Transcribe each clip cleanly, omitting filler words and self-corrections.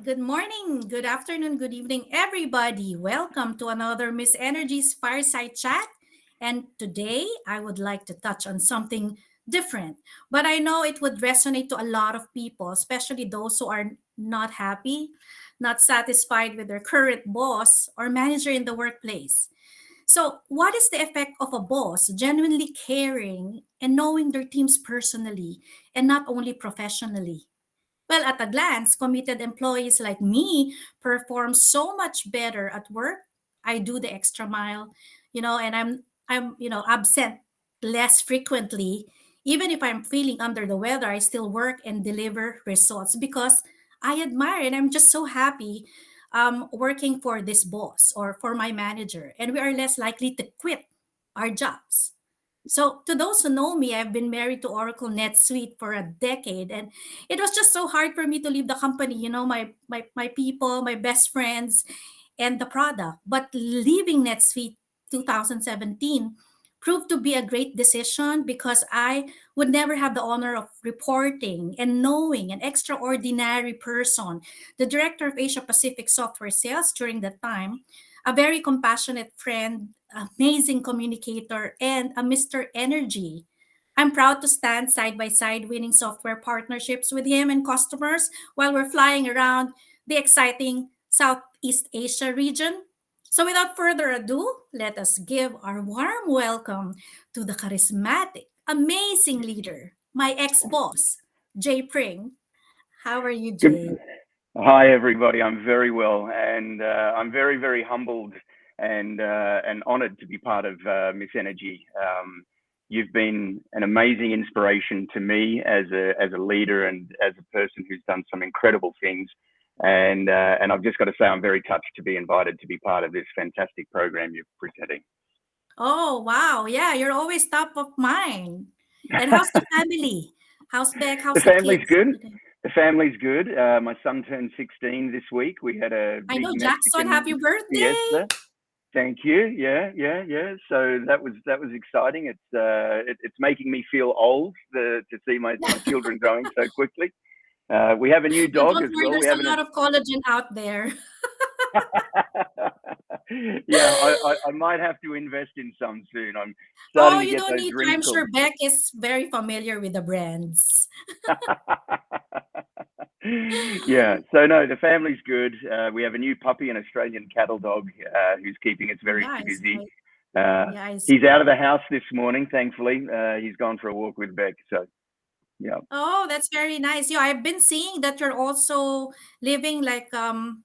Good morning, good afternoon, good evening, everybody. Welcome to another Miss Energy's Fireside Chat. And today I would like to touch on something different, but I know it would resonate to a lot of people, especially those who are not happy, not satisfied with their current boss or manager in the workplace. So, what is the effect of a boss genuinely caring and knowing their teams personally and not only professionally? Well, at a glance, committed employees like me perform so much better at work. I do the extra mile, and I'm absent less frequently. Even if I'm feeling under the weather, I still work and deliver results because I admire and I'm just so happy working for this boss or for my manager. And we are less likely to quit our jobs. So, to those who know me, I've been married to Oracle NetSuite for a decade, and it was just so hard for me to leave the company. My people, my best friends, and the product. But leaving NetSuite 2017 proved to be a great decision because I would never have the honor of reporting and knowing an extraordinary person, the director of Asia Pacific Software Sales during that time, a very compassionate friend, amazing communicator, and a Mr. Energy. I'm proud to stand side by side winning software partnerships with him and customers while we're flying around the exciting Southeast Asia region. So, without further ado, let us give our warm welcome to the charismatic, amazing leader, my ex boss, Jay Pring. How are you, Good. Jay? Hi, everybody. I'm very well, and I'm very, very humbled and honoured to be part of Miss Energy. You've been an amazing inspiration to me as a leader and as a person who's done some incredible things. And I've just got to say, I'm very touched to be invited to be part of this fantastic program you're presenting. Oh, wow. Yeah, you're always top of mind. And how's the family? How's Beck? The How's the family's kids good. today? The family's good. My son turned 16 this week. We had a I big know, Jackson, Mexican happy birthday. fiesta. Thank you. Yeah, yeah, yeah. So that was exciting. It's making me feel old to see my children growing so quickly. We have a new Well, dog don't as worry, well. We there's have a lot of collagen out there. yeah, I might have to invest in some soon. I'm Oh, starting to you get don't those need to. I'm wrinkles. sure Beck is very familiar with the brands. Yeah, so no, the family's good. We have a new puppy, an Australian cattle dog, who's keeping us very Yeah, I, s- busy. I- Uh, yeah, I he's saw out of the that. house this morning, thankfully. He's gone for a walk with Beck. So, yeah. Oh, that's very nice. Yeah, I've been seeing that you're also living like on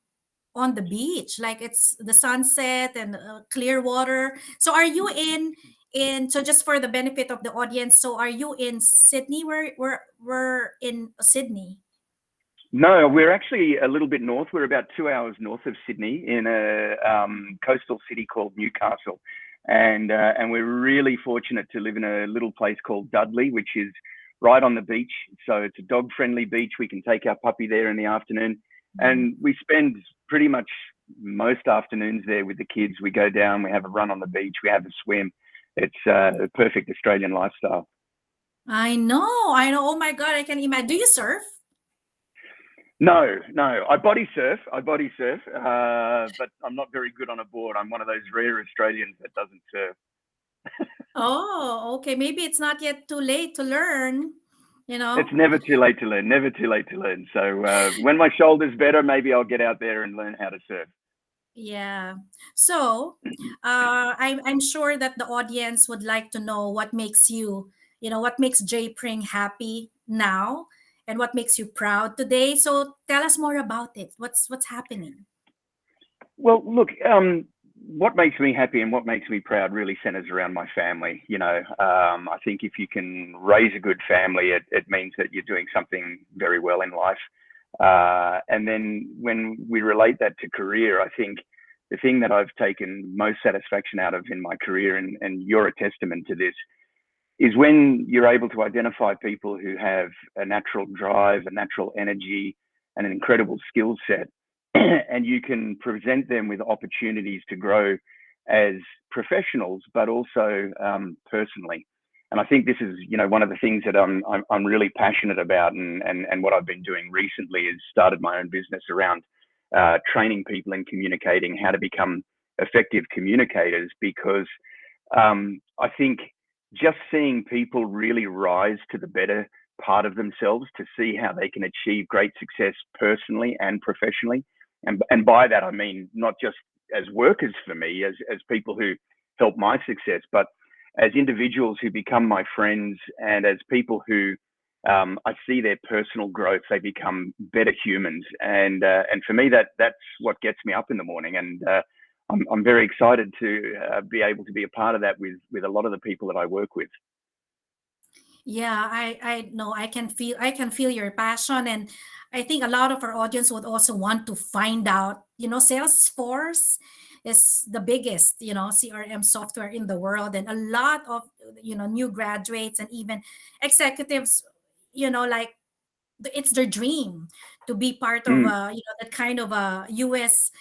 the beach, like it's the sunset and clear water. So are you in so just for the benefit of the audience, so are you in Sydney? We're in Sydney. No, we're actually a little bit north. We're about 2 hours north of Sydney in a coastal city called Newcastle. And we're really fortunate to live in a little place called Dudley, which is right on the beach. So it's a dog friendly beach. We can take our puppy there in the afternoon. Mhm. And we spend pretty much most afternoons there with the kids. We go down, we have a run on the beach, we have a swim. It's a perfect Australian lifestyle. I know. Oh my God, I can imagine. Do you surf? No, no. I body surf, but I'm not very good on a board. I'm one of those rare Australians that doesn't surf. Oh, okay. Maybe it's not yet too late to learn, you It's know? never too late to learn. Never too late to learn. So when my shoulder's better, maybe I'll get out there and learn how to surf. Yeah. So, I'm sure that the audience would like to know what makes what makes Jay Pring happy now and what makes you proud today. So, tell us more about it. What's happening? Well, look, what makes me happy and what makes me proud really centers around my family. I think if you can raise a good family, it means that you're doing something very well in life. And then when we relate that to career, I think the thing that I've taken most satisfaction out of in my career, and you're a testament to this, is when you're able to identify people who have a natural drive, a natural energy, and an incredible skill set, and you can present them with opportunities to grow as professionals, but also personally. And I think this is, one of the things that I'm really passionate about, and what I've been doing recently is started my own business around training people and communicating how to become effective communicators, because I think just seeing people really rise to the better part of themselves, to see how they can achieve great success personally and professionally. And by that, I mean, not just as workers for me, as people who help my success, but as individuals who become my friends, and as people who I see their personal growth. They become better humans, and for me, that's what gets me up in the morning. And I'm very excited to be able to be a part of that with a lot of the people that I work with. Yeah, I know I can feel your passion, and I think a lot of our audience would also want to find out, Salesforce is the biggest, CRM software in the world, and a lot of, new graduates and even executives, like it's their dream to be part of Mm. that kind of a US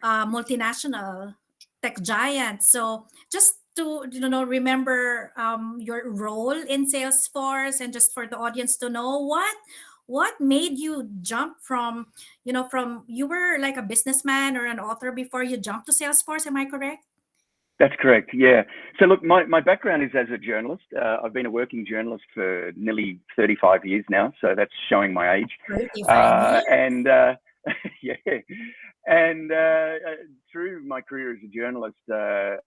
multinational tech giant. So just to remember your role in Salesforce, and just for the audience to know what made you jump from from you were like a businessman or an author before you jumped to Salesforce. Am I correct? That's correct. Yeah. So look, my background is as a journalist. I've been a working journalist for nearly 35 years now. So that's showing my age. 35 years. And yeah, and through my career as a journalist, a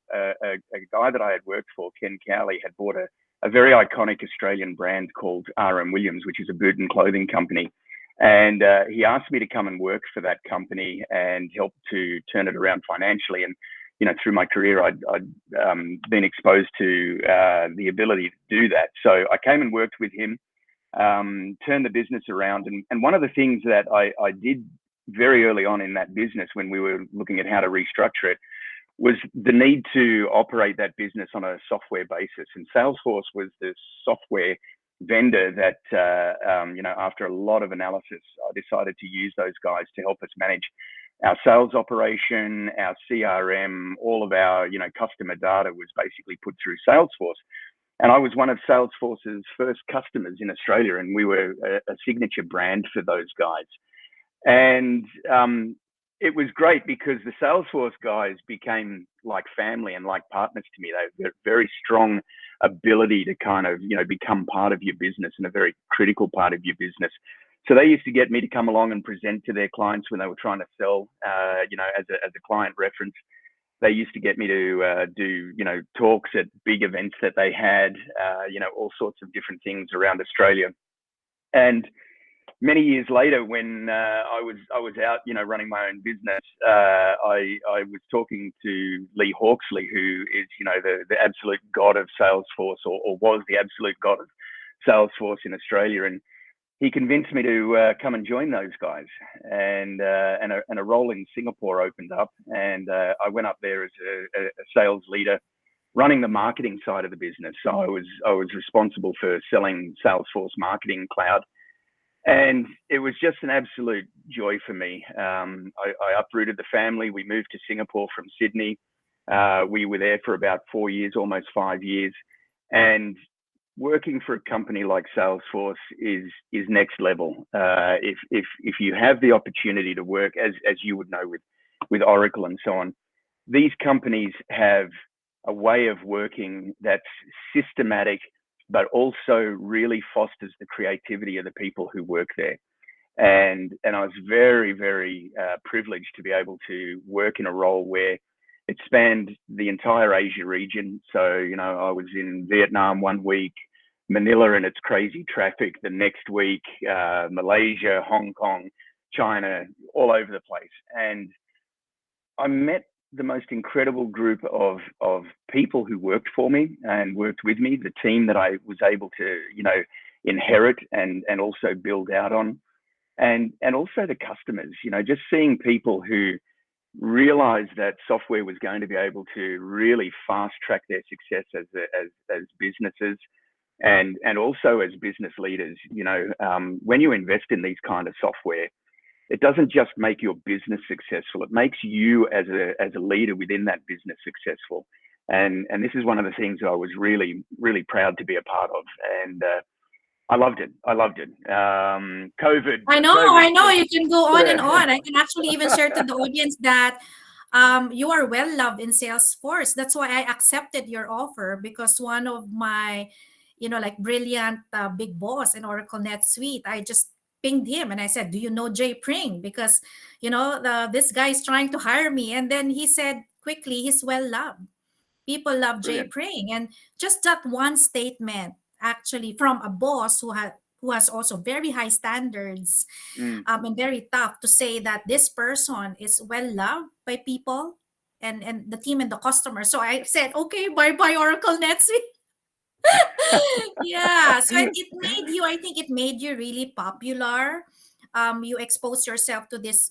guy that I had worked for, Ken Cowley, had bought a very iconic Australian brand called RM Williams, which is a boot and clothing company. And he asked me to come and work for that company and help to turn it around financially. And through my career, I'd been exposed to the ability to do that. So I came and worked with him, turned the business around. And one of the things that I did very early on in that business, when we were looking at how to restructure it, was the need to operate that business on a software basis. And Salesforce was the software vendor that, after a lot of analysis, I decided to use those guys to help us manage our sales operation, our CRM, all of our, customer data was basically put through Salesforce. And I was one of Salesforce's first customers in Australia, and we were a signature brand for those guys. And it was great because the Salesforce guys became like family and like partners to me. They have a very strong ability to kind of, become part of your business and a very critical part of your business. So they used to get me to come along and present to their clients when they were trying to sell, as a client reference. They used to get me to do, talks at big events that they had, all sorts of different things around Australia. And many years later, when I was out, running my own business, I was talking to Lee Hawksley, who is, the absolute god of Salesforce, or was the absolute god of Salesforce in Australia. And he convinced me to come and join those guys, and a role in Singapore opened up, and I went up there as a sales leader, running the marketing side of the business. So I was responsible for selling Salesforce Marketing Cloud, and it was just an absolute joy for me. I uprooted the family. We moved to Singapore from Sydney. We were there for about 4 years, almost 5 years, and working for a company like Salesforce is next level. If you have the opportunity to work, as you would know, with Oracle and so on, these companies have a way of working that's systematic, but also really fosters the creativity of the people who work there. And I was very, very privileged to be able to work in a role where it spanned the entire Asia region. So, I was in Vietnam 1 week, Manila and its crazy traffic the next week, Malaysia, Hong Kong, China, all over the place. And I met the most incredible group of people who worked for me and worked with me, the team that I was able to, inherit and also build out on. And also the customers, just seeing people who realized that software was going to be able to really fast track their success as businesses, and also as business leaders. When you invest in these kind of software, it doesn't just make your business successful, it makes you as a leader within that business successful. And this is one of the things I was really, really proud to be a part of. And I loved it. I loved it. I COVID. know. You can go on and Yeah. on. I can actually even share to the audience that you are well loved in Salesforce. That's why I accepted your offer because one of my, like brilliant big boss in Oracle NetSuite, I just pinged him and I said, "Do you know Jay Pring? Because this guy is trying to hire me." And then he said quickly, he's well loved. People love Jay Brilliant. Pring, and just that one statement, actually, from a boss who has also very high standards Mm. and very tough to say that this person is well loved by people and the team and the customer. So I said, okay, bye bye Oracle NetSuite. Yeah, so it made you, I think it made you really popular. You expose yourself to this,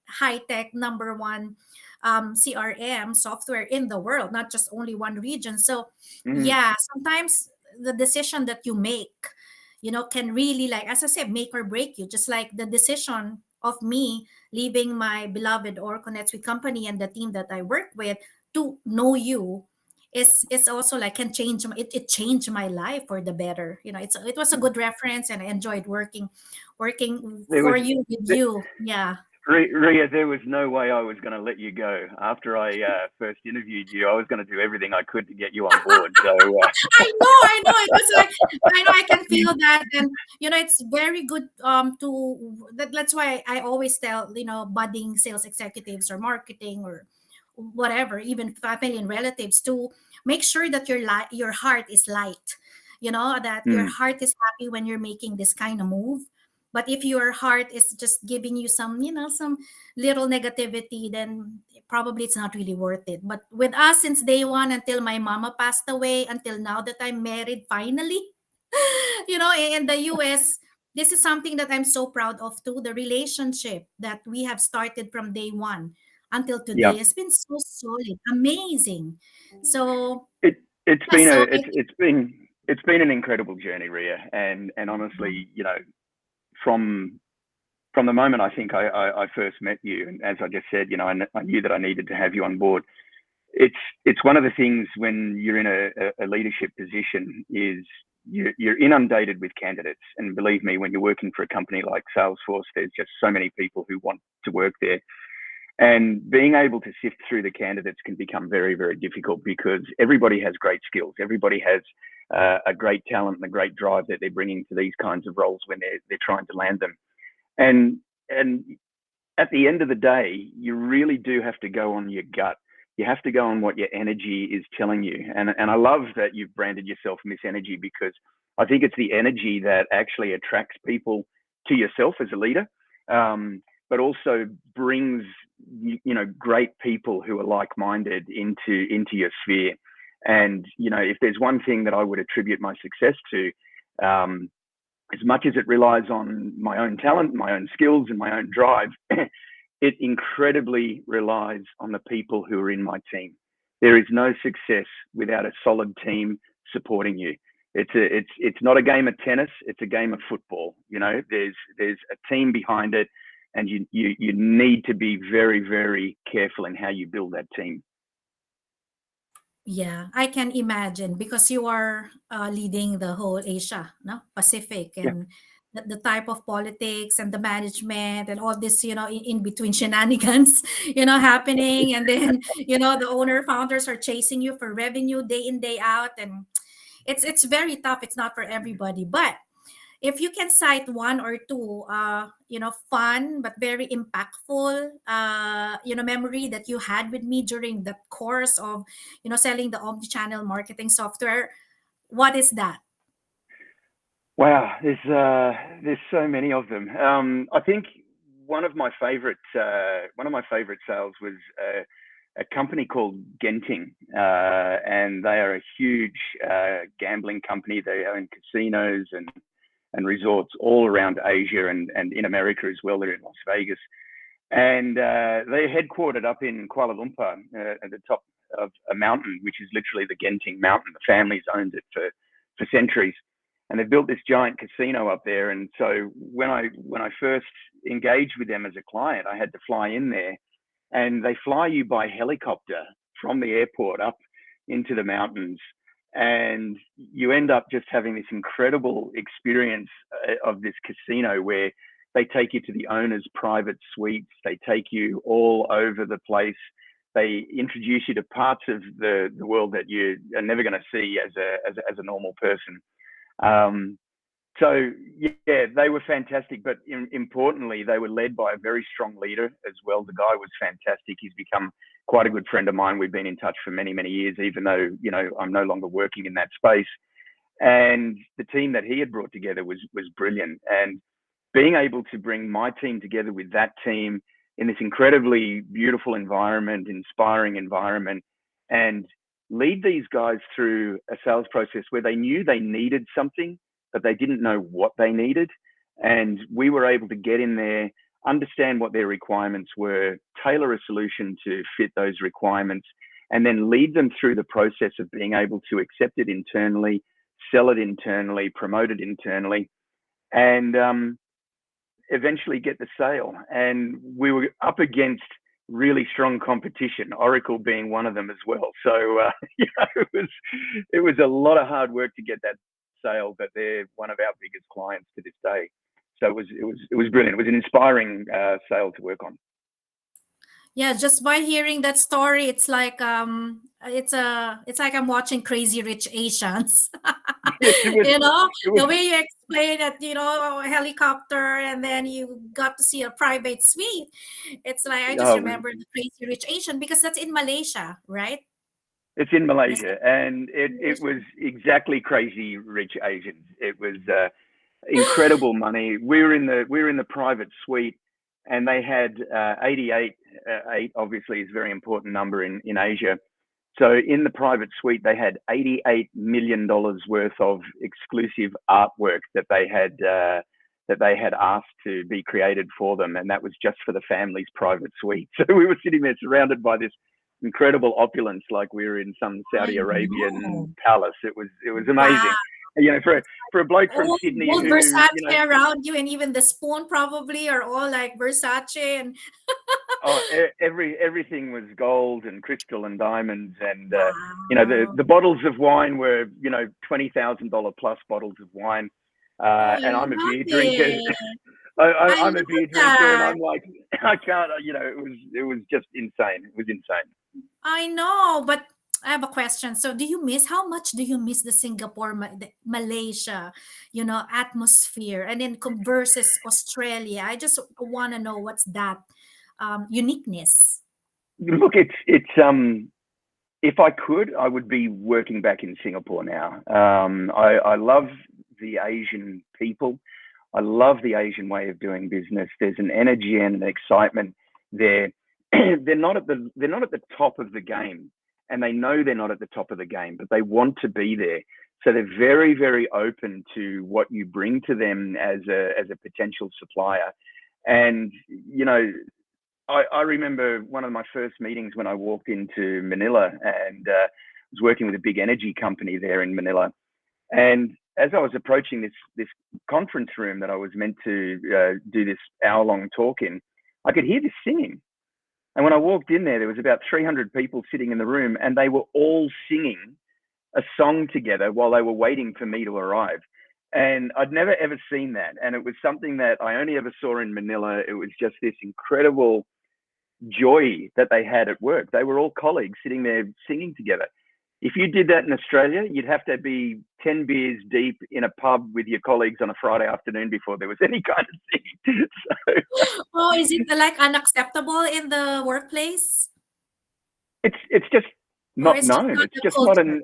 high tech number one CRM software in the world, not just only one region. So Mm. yeah, sometimes the decision that you make, can really, like as I said, make or break you. Just like the decision of me leaving my beloved Oracle NetSuite company and the team that I work with to know you it's also like can change it changed my life for the better. It was a good reference and I enjoyed working There for was you with you. Yeah. Ria, there was no way I was going to let you go. After I first interviewed you, I was going to do everything I could to get you on board. So, I know it was like I know I can feel that. And it's very good that's why I always tell budding sales executives or marketing or whatever, even family and relatives, to make sure that your heart is light, that your mm, heart is happy when you're making this kind of move. But if your heart is just giving you some little negativity, then probably it's not really worth it. But with us, since day one until my mama passed away, until now that I'm married finally, in the US, this is something that I'm so proud of too. The relationship that we have started from day one until yeah, today has been so solid, amazing. So it it's yeah, been so a I think it's been an incredible journey, Ria. And honestly, from from the moment I think I first met you, and as I just said, I knew that I needed to have you on board. It's one of the things when you're in a leadership position is you're inundated with candidates, and believe me, when you're working for a company like Salesforce, there's just so many people who want to work there, and being able to sift through the candidates can become very, very difficult because everybody has great skills, everybody has a great talent and a great drive that they're bringing to these kinds of roles when they're trying to land them, and at the end of the day, you really do have to go on your gut. You have to go on what your energy is telling you. And I love that you've branded yourself Miss Energy because I think it's the energy that actually attracts people to yourself as a leader, but also brings great people who are like-minded into your sphere. And if there's one thing that I would attribute my success to, as much as it relies on my own talent, my own skills, and my own drive, it incredibly relies on the people who are in my team. There is no success without a solid team supporting you. It's not a game of tennis; it's a game of football. There's a team behind it, and you need to be very, very careful in how you build that team. yeah, I can imagine because you are leading the whole Asia, no, Pacific, Yeah. and the type of politics and the management and all this, in between shenanigans, happening, and then the owner founders are chasing you for revenue day in day out, and it's very tough. It's not for everybody, but if you can cite one or two fun but very impactful memory that you had with me during the course of selling the omni-channel marketing software, what is that? Wow, there's so many of them. I think one of my favorite sales was a company called Genting, and they are a huge gambling company. They own casinos and resorts all around Asia and in America as well. They're in Las Vegas, and they're headquartered up in Kuala Lumpur at the top of a mountain, which is literally the Genting Mountain. The family's owned it for centuries, and they've built this giant casino up there. And so when I first engaged with them as a client, I had to fly in there, and they fly you by helicopter from the airport up. into the mountains, and you end up just having this incredible experience of this casino where they take you to the owner's private suites. They take you all over the place. They introduce you to parts of the world that you are never going to see as a normal person. So yeah, they were fantastic, but importantly, they were led by a very strong leader as well. The guy was fantastic. He's become quite a good friend of mine. We've been in touch for many, many years, even though, you know, I'm no longer working in that space. And the team that he had brought together was brilliant. And being able to bring my team together with that team in this incredibly beautiful environment, inspiring environment, and lead these guys through a sales process where they knew they needed something, but they didn't know what they needed. And we were able to get in there, understand what their requirements were, tailor a solution to fit those requirements, and then lead them through the process of being able to accept it internally, sell it internally, promote it internally, and eventually get the sale. And we were up against really strong competition, Oracle being one of them as well. So you know, it was a lot of hard work to get that sale, but they're one of our biggest clients to this day. So it was brilliant. It was an inspiring sale to work on. Yeah, just by hearing that story, it's like I'm watching Crazy Rich Asians. You know, it the was way you explain it, you know, a helicopter, and then you got to see a private suite. It's like I just oh, remember the Crazy Rich Asian because that's in Malaysia, right? it's in That's Malaysia, and it Malaysia. was exactly Crazy Rich Asians. It was incredible money. We were in the private suite, and they had 88. Eight obviously is a very important number in Asia. So in the private suite, they had $88 million worth of exclusive artwork that they had asked to be created for them, and that was just for the family's private suite. So we were sitting there surrounded by this incredible opulence, like we were in some I Saudi Arabian know. palace. It was Wow. amazing. You know, for a bloke from All, Sydney all who, you know, Versace around you, and even the spoon probably are all like Versace. And oh, everything was gold and crystal and diamonds, and you know, wow. the bottles of wine were, you know, $20,000 plus bottles of wine, Oh, I and I'm a love beer drinker. it. I I'm a love beer drinker, and that. I'm like, I can't, you know, it was just insane. It was insane. I know, but I have a question. So, how much do you miss the the Malaysia, you know, atmosphere, and then versus Australia? I just want to know what's that uniqueness. Look, it's if I could, I would be working back in Singapore now. I love the Asian people. I love the Asian way of doing business. There's an energy and an excitement there. They're not at the top of the game, and they know they're not at the top of the game, but they want to be there. So they're very, very open to what you bring to them as a potential supplier. And you know, I remember one of my first meetings when I walked into Manila, and was working with a big energy company there in Manila. And as I was approaching this conference room that I was meant to do this hour-long talk in, I could hear this singing. And when I walked in there, there was about 300 people sitting in the room, and they were all singing a song together while they were waiting for me to arrive. And I'd never ever seen that. And it was something that I only ever saw in Manila. It was just this incredible joy that they had at work. They were all colleagues sitting there singing together. If you did that in Australia, you'd have to be 10 beers deep in a pub with your colleagues on a Friday afternoon before there was any kind of singing. So Oh, is it like unacceptable in the workplace, it's just or not it's just known. not It's the just not culture? an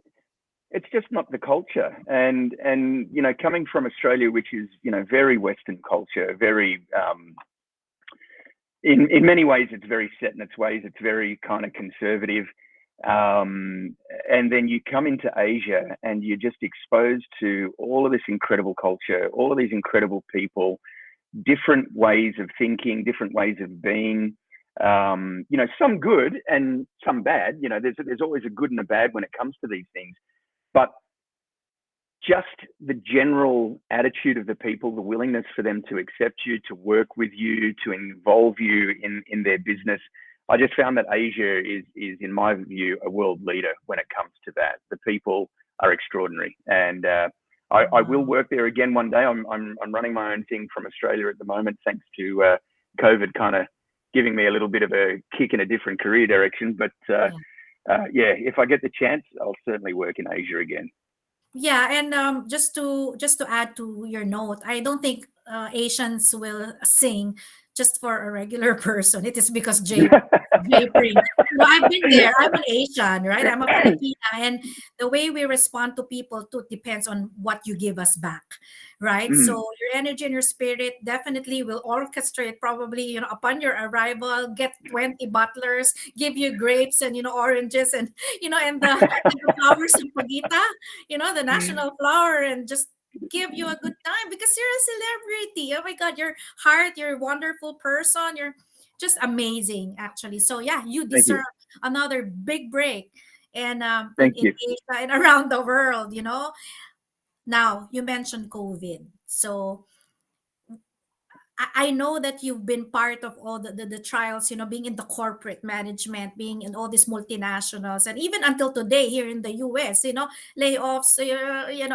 it's just not the culture. And you know, coming from Australia, which is, you know, very Western culture, very in many ways, it's very set in its ways. It's very kind of conservative. And then you come into Asia and you're just exposed to all of this incredible culture, all of these incredible people, different ways of thinking, different ways of being. You know, some good and some bad. You know, there's always a good and a bad when it comes to these things. But just the general attitude of the people, the willingness for them to accept you, to work with you, to involve you in their business. I just found that Asia is in my view a world leader when it comes to that. The people are extraordinary, and I will Wow. work there again one day. I'm running my own thing from Australia at the moment, thanks to COVID kind of giving me a little bit of a kick in a different career direction. But Yeah. yeah, if I get the chance, I'll certainly work in Asia again. Yeah, and just to add to your note, I don't think Asians will sing just for a regular person. It is because Jay Pring. I've been there. I'm an Asian, right? I'm a Filipina, and the way we respond to people too depends on what you give us back, right? So Mm, your energy and your spirit definitely will orchestrate. Probably, upon your arrival, get 20 butlers, give you grapes and oranges and and the flowers of Pagita, the national flower, and just give you a good time because you're a celebrity. Oh my God, your heart, you're a wonderful person. You're just amazing, actually. So yeah, you thank you, deserve another big break, and in thank you. Asia and around the world. Now you mentioned COVID, so I know that you've been part of all the trials, being in the corporate management, being in all these multinationals, and even until today here in the US, layoffs,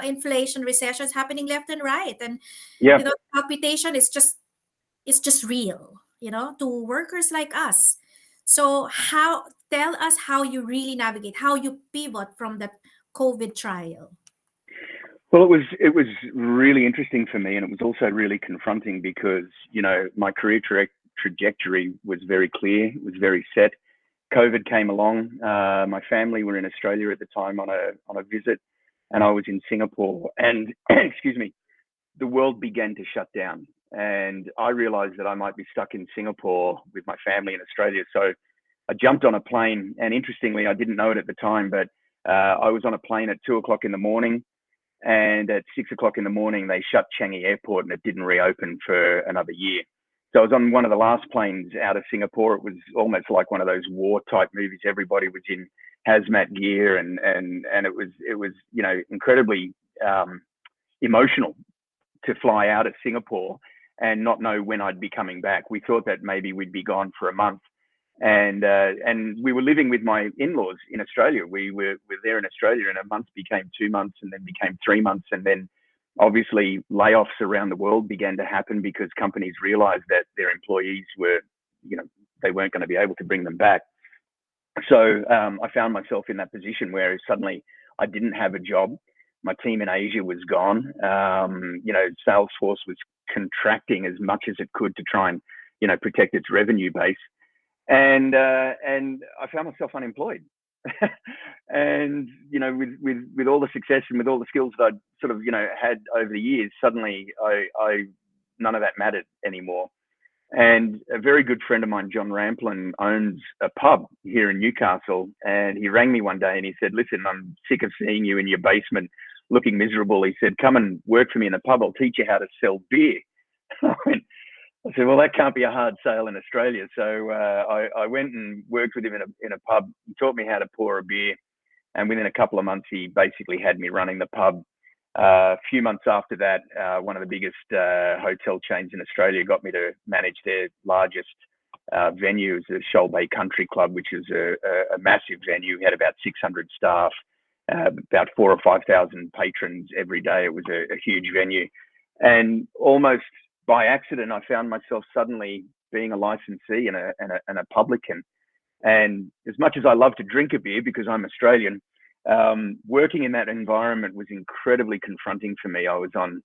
inflation, recessions happening left and right. And, Yeah. computation is just real, to workers like us. So tell us how you really navigate, how you pivot from that COVID trial. Well, it was really interesting for me, and it was also really confronting because my career trajectory was very clear, it was very set. COVID came along. My family were in Australia at the time on a visit, and I was in Singapore. And excuse me, the world began to shut down, and I realised that I might be stuck in Singapore with my family in Australia. So I jumped on a plane, and interestingly, I didn't know it at the time, but I was on a plane at 2 o'clock in the morning, and at 6 o'clock in the morning, they shut Changi Airport and it didn't reopen for another year. So I was on one of the last planes out of Singapore. It was almost like one of those war type movies. Everybody was in hazmat gear, and it was incredibly emotional to fly out of Singapore and not know when I'd be coming back. We thought that maybe we'd be gone for a month, and we were living with my in-laws in Australia. We were there in Australia, and a month became 2 months, and then became 3 months, and then obviously layoffs around the world began to happen because companies realized that their employees were, you know, they weren't going to be able to bring them back. So I found myself in that position where suddenly I didn't have a job. My team in Asia was gone. Salesforce was contracting as much as it could to try and, protect its revenue base, and I found myself unemployed. And with all the success and with all the skills that I'd sort of had over the years, suddenly I none of that mattered anymore. And a very good friend of mine, John Ramplin, owns a pub here in Newcastle. And he rang me one day and he said, "Listen, I'm sick of seeing you in your basement looking miserable." He said, "Come and work for me in the pub. I'll teach you how to sell beer." I said, "Well, that can't be a hard sale in Australia." So I went and worked with him in a pub. He taught me how to pour a beer. And within a couple of months, he basically had me running the pub. A few months after that, one of the biggest hotel chains in Australia got me to manage their largest venue, is the Shoal Bay Country Club, which is a massive venue. We had about 600 staff, about 4,000 or 5,000 patrons every day. It was a huge venue. And almost by accident, I found myself suddenly being a licensee and a publican. And as much as I love to drink a beer because I'm Australian, working in that environment was incredibly confronting for me. I was on,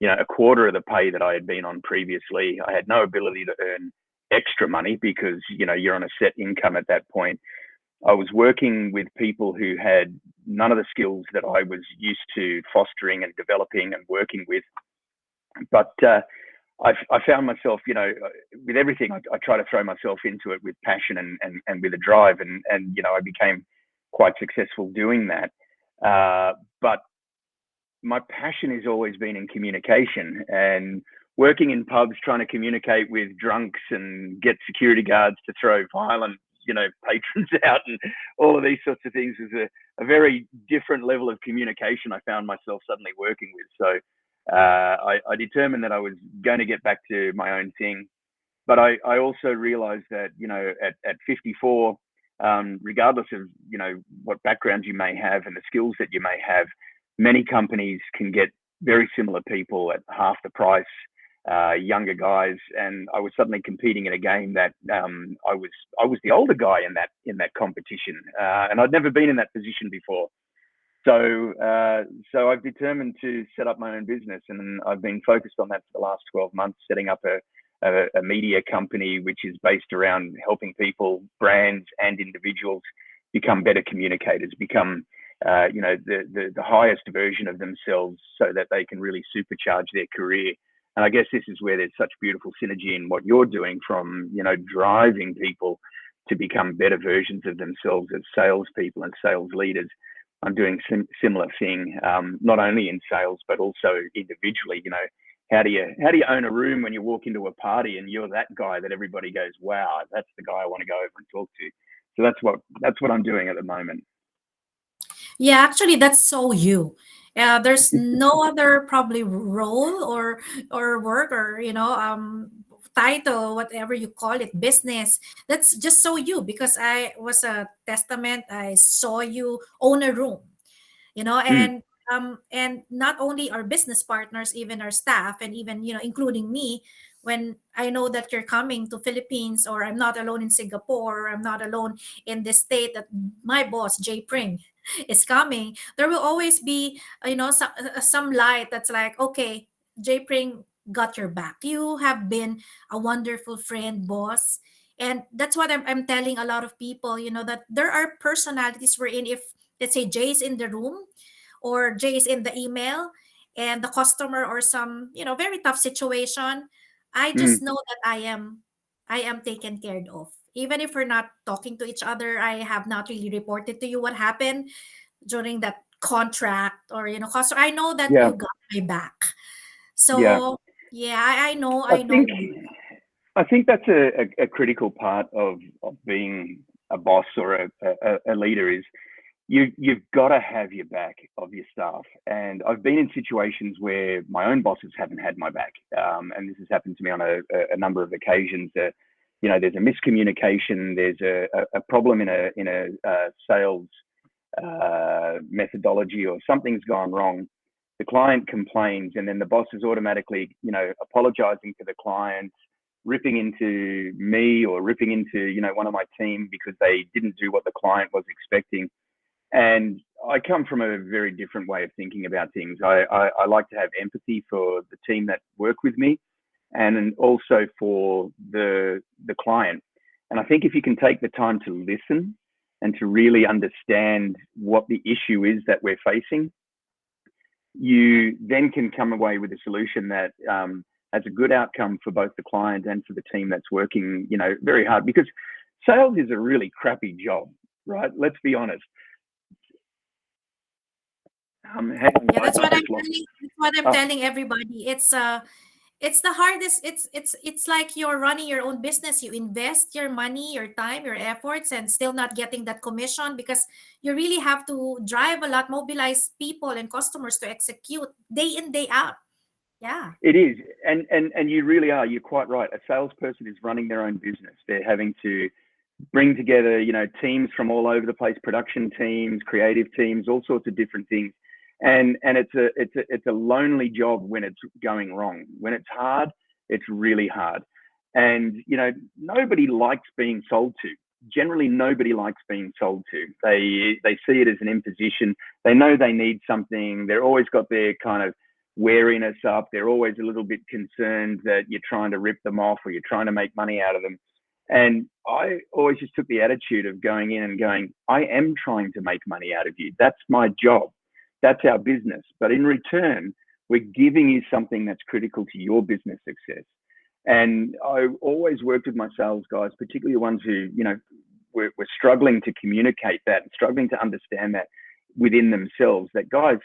a quarter of the pay that I had been on previously. I had no ability to earn extra money because, you're on a set income at that point. I was working with people who had none of the skills that I was used to fostering and developing and working with. But I found myself, with everything, I try to throw myself into it with passion and with a drive, and I became quite successful doing that. But my passion has always been in communication and working in pubs, trying to communicate with drunks and get security guards to throw violent, patrons out and all of these sorts of things is a very different level of communication I found myself suddenly working with. So I determined that I was going to get back to my own thing. But I also realized that, at 54, regardless of, what background you may have and the skills that you may have, many companies can get very similar people at half the price, younger guys. And I was suddenly competing in a game that I was the older guy in that competition, and I'd never been in that position before. So I've determined to set up my own business, and I've been focused on that for the last 12 months, setting up a media company which is based around helping people, brands, and individuals become better communicators, become the highest version of themselves, so that they can really supercharge their career. And I guess this is where there's such beautiful synergy in what you're doing, from driving people to become better versions of themselves as salespeople and sales leaders. I'm doing similar thing, not only in sales but also individually. How do you own a room when you walk into a party and you're that guy that everybody goes, wow, that's the guy I want to go over and talk to. So that's what I'm doing at the moment. Yeah, actually, that's so you. There's no other probably role or work or title, whatever you call it, business. That's just so you, because I was a testament. I saw you own a room, Mm, and not only our business partners, even our staff, and even including me, when I know that you're coming to Philippines, or I'm not alone in Singapore, or I'm not alone in the state, that my boss Jay Pring is coming, there will always be some light that's like, okay, Jay Pring got your back. You have been a wonderful friend, boss. And that's what I'm telling a lot of people, that there are personalities wherein, if let's say Jay's in the room, or Jay's in the email, and the customer, or some very tough situation, I just mm, know that I am taken care of. Even if we're not talking to each other, I have not really reported to you what happened during that contract, or customer. I know that yeah, you got my back. yeah. So yeah, I know I I know think you. I think that's a critical part of being a boss or a leader, is you've got to have your back of your staff. And I've been in situations where my own bosses haven't had my back, and this has happened to me on a number of occasions. There's a miscommunication, there's a problem in a sales methodology, or something's gone wrong. The client complains, and then the boss is automatically, apologizing to the client, ripping into me, or ripping into, one of my team, because they didn't do what the client was expecting. And I come from a very different way of thinking about things. I like to have empathy for the team that work with me, and also for the client. And I think if you can take the time to listen and to really understand what the issue is that we're facing, you then can come away with a solution that has a good outcome for both the client and for the team that's working, very hard. Because sales is a really crappy job, right? Let's be honest. Hang on, Yeah, guys, that's I've what I'm just lost. telling. That's what I'm Oh, telling everybody. It's the hardest. It's like you're running your own business. You invest your money, your time, your efforts, and still not getting that commission, because you really have to drive a lot, mobilize people and customers to execute day in, day out. Yeah. it is, and you really are. You're quite right. A salesperson is running their own business. They're having to bring together, teams from all over the place, production teams, creative teams, all sorts of different things. And it's a lonely job when it's going wrong. When it's hard, it's really hard. And nobody likes being sold to. Generally, nobody likes being sold to. They see it as an imposition. They know they need something. They're always got their kind of wariness up. They're always a little bit concerned that you're trying to rip them off, or you're trying to make money out of them. And I always just took the attitude of going in and going, I am trying to make money out of you. That's my job. That's our business. But in return, we're giving you something that's critical to your business success. And I always worked with my sales guys, particularly the ones who, were struggling to communicate that and struggling to understand that within themselves, that guys,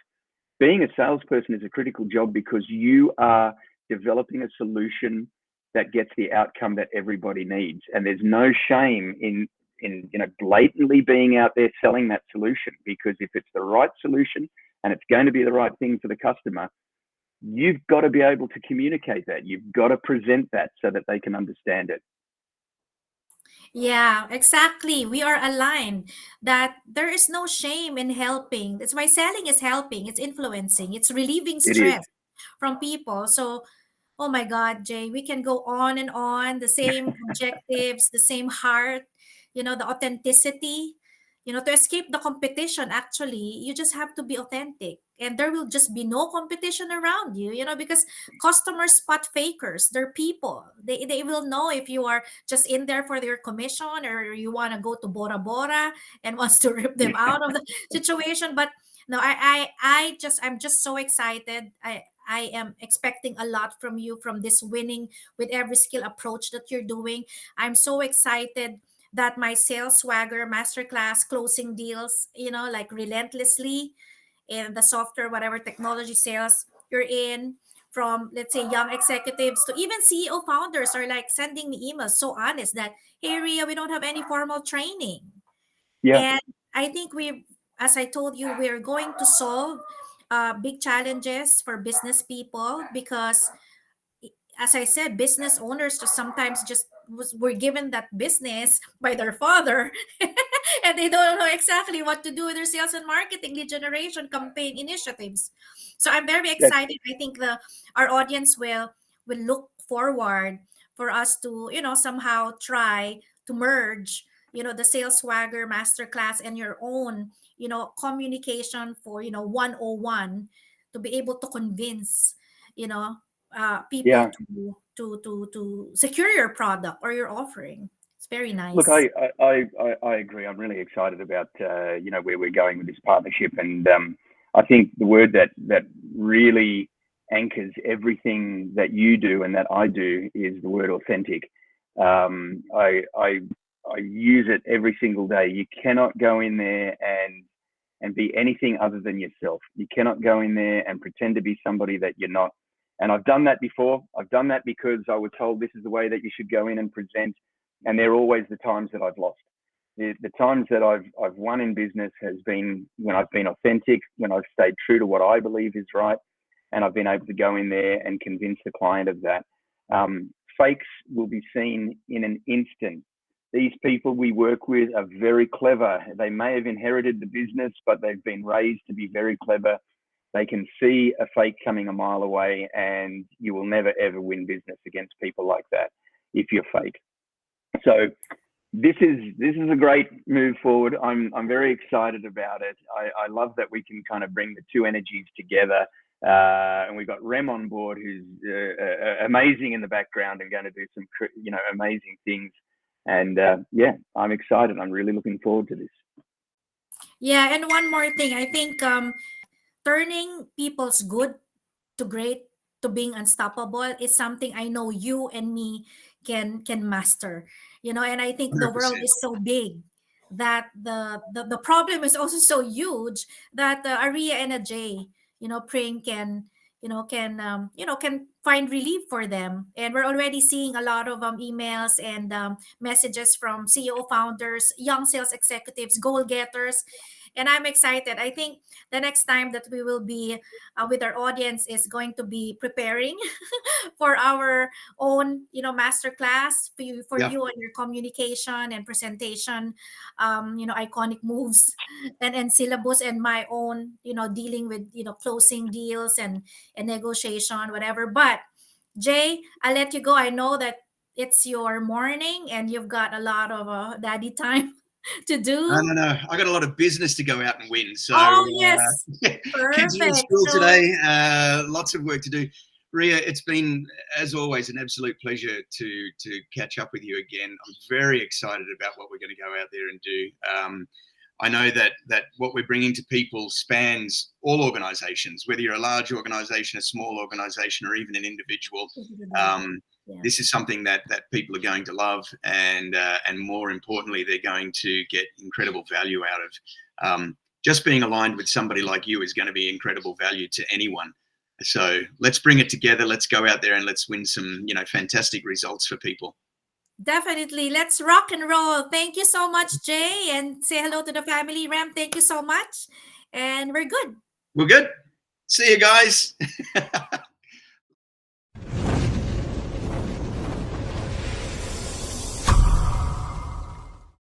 being a salesperson is a critical job, because you are developing a solution that gets the outcome that everybody needs. And there's no shame in blatantly being out there selling that solution, because if it's the right solution and it's going to be the right thing for the customer, you've got to be able to communicate that. You've got to present that so that they can understand it. Yeah, exactly. We are aligned that there is no shame in helping. That's why selling is helping, it's influencing, it's relieving It is. stress from people. So, oh my God, Jay, we can go on and on, the same objectives, the same heart, the authenticity. To escape the competition, actually, you just have to be authentic. And there will just be no competition around you, because customers spot fakers. They're people. They will know if you are just in there for their commission or you want to go to Bora Bora and wants to rip them out of the situation. But no, I'm just so excited. I am expecting a lot from you from this winning with every skill approach that you're doing. I'm so excited that my sales swagger masterclass closing deals, like relentlessly in the software, whatever technology sales you're in, from let's say young executives to even CEO founders are like sending me emails so honest that, hey Ria, we don't have any formal training. Yeah, And I think as I told you, we're going to solve big challenges for business people because, as I said, business owners just sometimes just were given that business by their father, and they don't know exactly what to do with their sales and marketing lead generation campaign initiatives. So I'm very that's excited. I think our audience will look forward for us to somehow try to merge the sales swagger masterclass and your own communication for 101 to be able to convince you know people yeah. to secure your product or your offering. It's very Look, nice. I agree. I'm really excited about where we're going with this partnership, and I think the word that really anchors everything that you do and that I do is the word authentic. I use it every single day. You cannot go in there and be anything other than yourself. You cannot go in there and pretend to be somebody that you're not. And I've done that before. I've done that because I was told this is the way that you should go in and present, and they're always the times that I've lost. The times that I've won in business has been when I've been authentic, when I've stayed true to what I believe is right, and I've been able to go in there and convince the client of that. Fakes will be seen in an instant. These people we work with are very clever. They may have inherited the business, but they've been raised to be very clever. They can see a fake coming a mile away, and you will never ever win business against people like that if you're fake. So this is a great move forward. I'm very excited about it. I love that we can kind of bring the two energies together. And we've got Rem on board, who's amazing in the background and going to do some amazing things. And yeah, I'm excited. I'm really looking forward to this. Yeah, and one more thing, I think turning people's good to great to being unstoppable is something I know you and me can master. And I think the world 100%. is so big that the problem is also so huge that Aria and a Jay, Pring can find relief for them. And we're already seeing a lot of emails and messages from CEO founders, young sales executives, goal getters, and I'm excited. I think the next time that we will be with our audience is going to be preparing for our own master class for Yeah. you and your communication and presentation, iconic moves and syllabus, and my own dealing with closing deals and negotiation, whatever. But Jay, I'll let you go. I know that it's your morning and you've got a lot of daddy time to No, do. no, no. I got a lot of business to go out and win. So, Oh yes, kids are in perfect. school So today. Lots of work to do. Ria, it's been, as always, an absolute pleasure to catch up with you again. I'm very excited about what we're going to go out there and do. I know that what we're bringing to people spans all organisations, whether you're a large organisation, a small organisation, or even an individual. Um, yeah, this is something that people are going to love, and more importantly, they're going to get incredible value out of. Just being aligned with somebody like you is going to be incredible value to anyone. So let's bring it together. Let's go out there and let's win some, fantastic results for people. definitely. Let's rock and roll. Thank you so much, Jay, and say hello to the family. Ram, thank you so much, and we're good. We're good. See you guys.